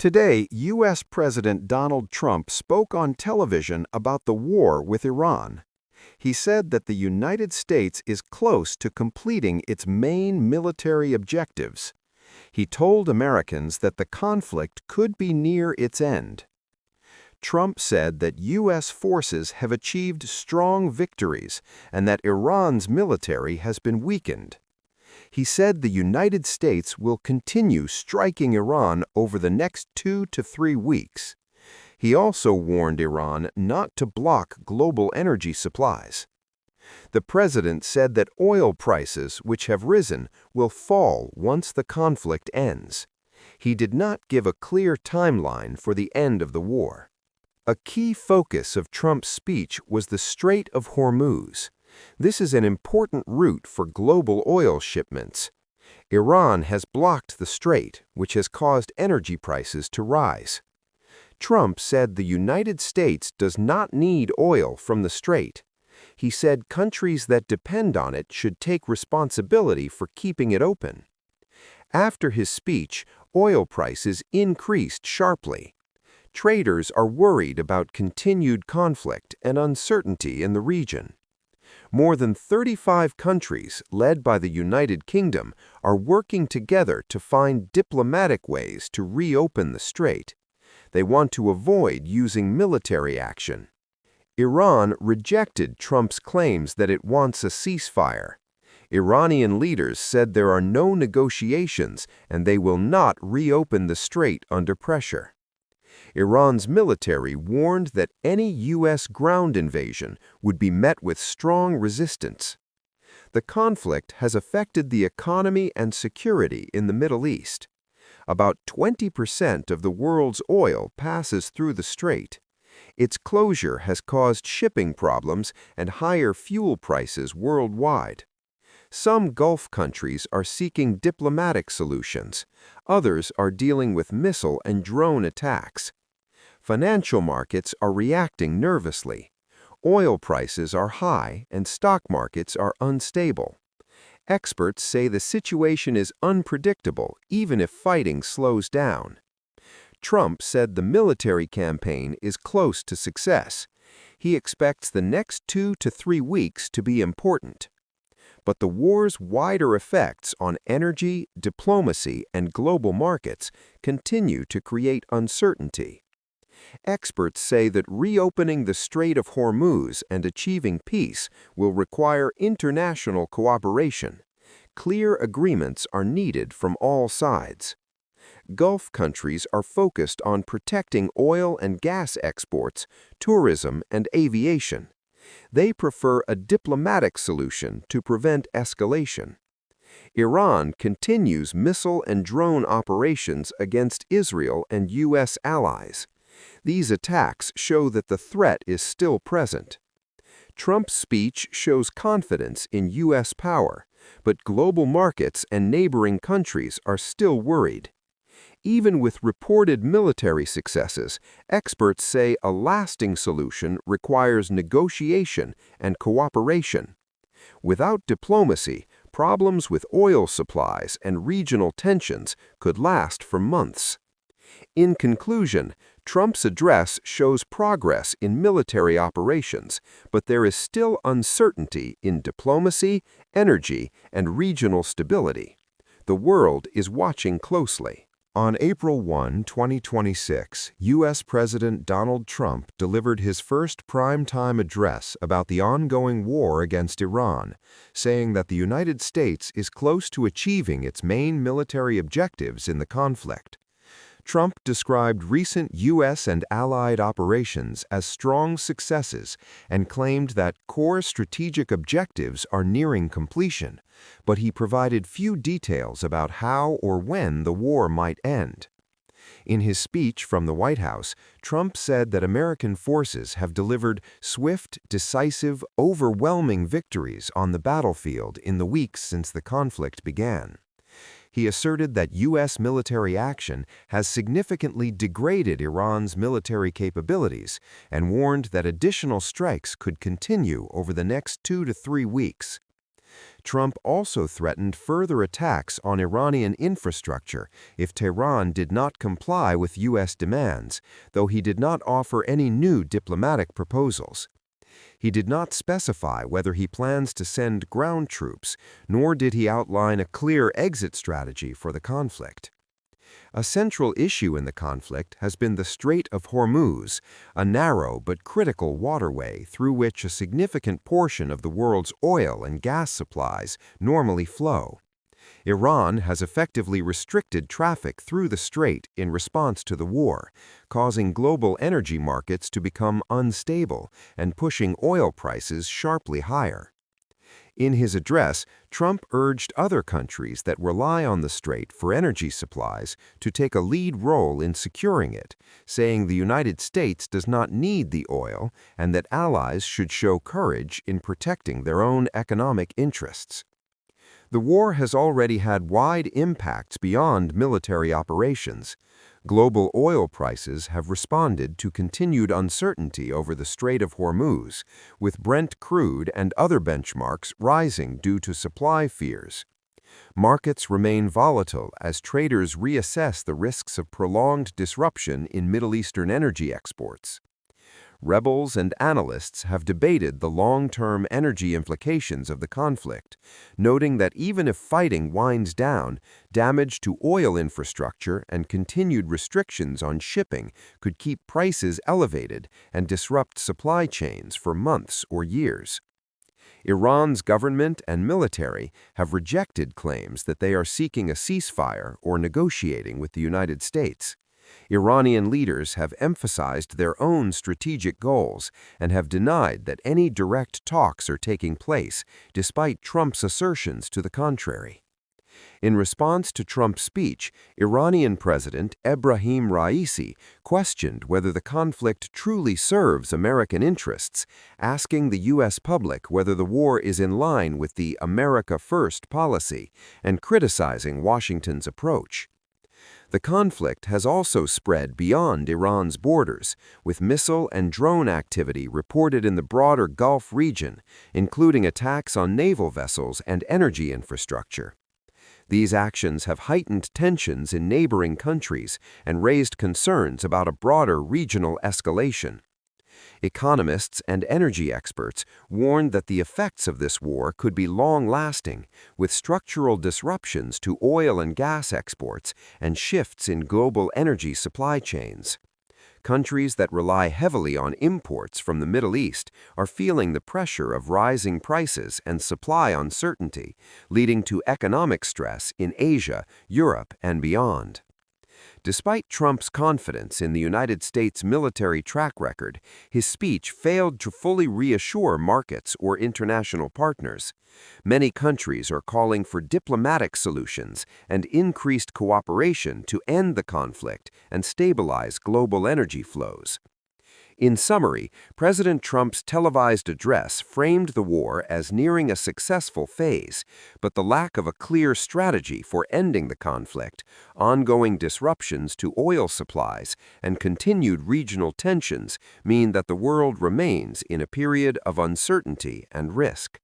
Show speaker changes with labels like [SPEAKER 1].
[SPEAKER 1] Today, U.S. President Donald Trump spoke on television about the war with Iran. He said that the United States is close to completing its main military objectives. He told Americans that the conflict could be near its end. Trump said that U.S. forces have achieved strong victories and that Iran's military has been weakened. He said the United States will continue striking Iran over the next 2 to 3 weeks. He also warned Iran not to block global energy supplies. The president said that oil prices, which have risen, will fall once the conflict ends. He did not give a clear timeline for the end of the war. A key focus of Trump's speech was the Strait of Hormuz. This is an important route for global oil shipments. Iran has blocked the strait, which has caused energy prices to rise. Trump said the United States does not need oil from the strait. He said countries that depend on it should take responsibility for keeping it open. After his speech, oil prices increased sharply. Traders are worried about continued conflict and uncertainty in the region. More than 35 countries, led by the United Kingdom, are working together to find diplomatic ways to reopen the strait. They want to avoid using military action. Iran rejected Trump's claims that it wants a ceasefire. Iranian leaders said there are no negotiations and they will not reopen the strait under pressure. Iran's military warned that any U.S. ground invasion would be met with strong resistance. The conflict has affected the economy and security in the Middle East. About 20% of the world's oil passes through the strait. Its closure has caused shipping problems and higher fuel prices worldwide. Some Gulf countries are seeking diplomatic solutions. Others are dealing with missile and drone attacks. Financial markets are reacting nervously. Oil prices are high and stock markets are unstable. Experts say the situation is unpredictable even if fighting slows down. Trump said the military campaign is close to success. He expects the next 2 to 3 weeks to be important. But the war's wider effects on energy, diplomacy, and global markets continue to create uncertainty. Experts say that reopening the Strait of Hormuz and achieving peace will require international cooperation. Clear agreements are needed from all sides. Gulf countries are focused on protecting oil and gas exports, tourism, and aviation. They prefer a diplomatic solution to prevent escalation. Iran continues missile and drone operations against Israel and U.S. allies. These attacks show that the threat is still present. Trump's speech shows confidence in U.S. power, but global markets and neighboring countries are still worried. Even with reported military successes, experts say a lasting solution requires negotiation and cooperation. Without diplomacy, problems with oil supplies and regional tensions could last for months. In conclusion, Trump's address shows progress in military operations, but there is still uncertainty in diplomacy, energy, and regional stability. The world is watching closely. On April 1, 2026, U.S. President Donald Trump delivered his first prime-time address about the ongoing war against Iran, saying that the United States is close to achieving its main military objectives in the conflict. Trump described recent U.S. and allied operations as strong successes and claimed that core strategic objectives are nearing completion, but he provided few details about how or when the war might end. In his speech from the White House, Trump said that American forces have delivered swift, decisive, overwhelming victories on the battlefield in the weeks since the conflict began. He asserted that U.S. military action has significantly degraded Iran's military capabilities and warned that additional strikes could continue over the next 2 to 3 weeks. Trump also threatened further attacks on Iranian infrastructure if Tehran did not comply with U.S. demands, though he did not offer any new diplomatic proposals. He did not specify whether he plans to send ground troops, nor did he outline a clear exit strategy for the conflict. A central issue in the conflict has been the Strait of Hormuz, a narrow but critical waterway through which a significant portion of the world's oil and gas supplies normally flow. Iran has effectively restricted traffic through the strait in response to the war, causing global energy markets to become unstable and pushing oil prices sharply higher. In his address, Trump urged other countries that rely on the strait for energy supplies to take a lead role in securing it, saying the United States does not need the oil and that allies should show courage in protecting their own economic interests. The war has already had wide impacts beyond military operations. Global oil prices have responded to continued uncertainty over the Strait of Hormuz, with Brent crude and other benchmarks rising due to supply fears. Markets remain volatile as traders reassess the risks of prolonged disruption in Middle Eastern energy exports. Rebels and analysts have debated the long-term energy implications of the conflict, noting that even if fighting winds down, damage to oil infrastructure and continued restrictions on shipping could keep prices elevated and disrupt supply chains for months or years. Iran's government and military have rejected claims that they are seeking a ceasefire or negotiating with the United States. Iranian leaders have emphasized their own strategic goals and have denied that any direct talks are taking place, despite Trump's assertions to the contrary. In response to Trump's speech, Iranian President Ebrahim Raisi questioned whether the conflict truly serves American interests, asking the U.S. public whether the war is in line with the America First policy and criticizing Washington's approach. The conflict has also spread beyond Iran's borders, with missile and drone activity reported in the broader Gulf region, including attacks on naval vessels and energy infrastructure. These actions have heightened tensions in neighboring countries and raised concerns about a broader regional escalation. Economists and energy experts warned that the effects of this war could be long-lasting, with structural disruptions to oil and gas exports and shifts in global energy supply chains. Countries that rely heavily on imports from the Middle East are feeling the pressure of rising prices and supply uncertainty, leading to economic stress in Asia, Europe, and beyond. Despite Trump's confidence in the United States' military track record, his speech failed to fully reassure markets or international partners. Many countries are calling for diplomatic solutions and increased cooperation to end the conflict and stabilize global energy flows. In summary, President Trump's televised address framed the war as nearing a successful phase, but the lack of a clear strategy for ending the conflict, ongoing disruptions to oil supplies, and continued regional tensions mean that the world remains in a period of uncertainty and risk.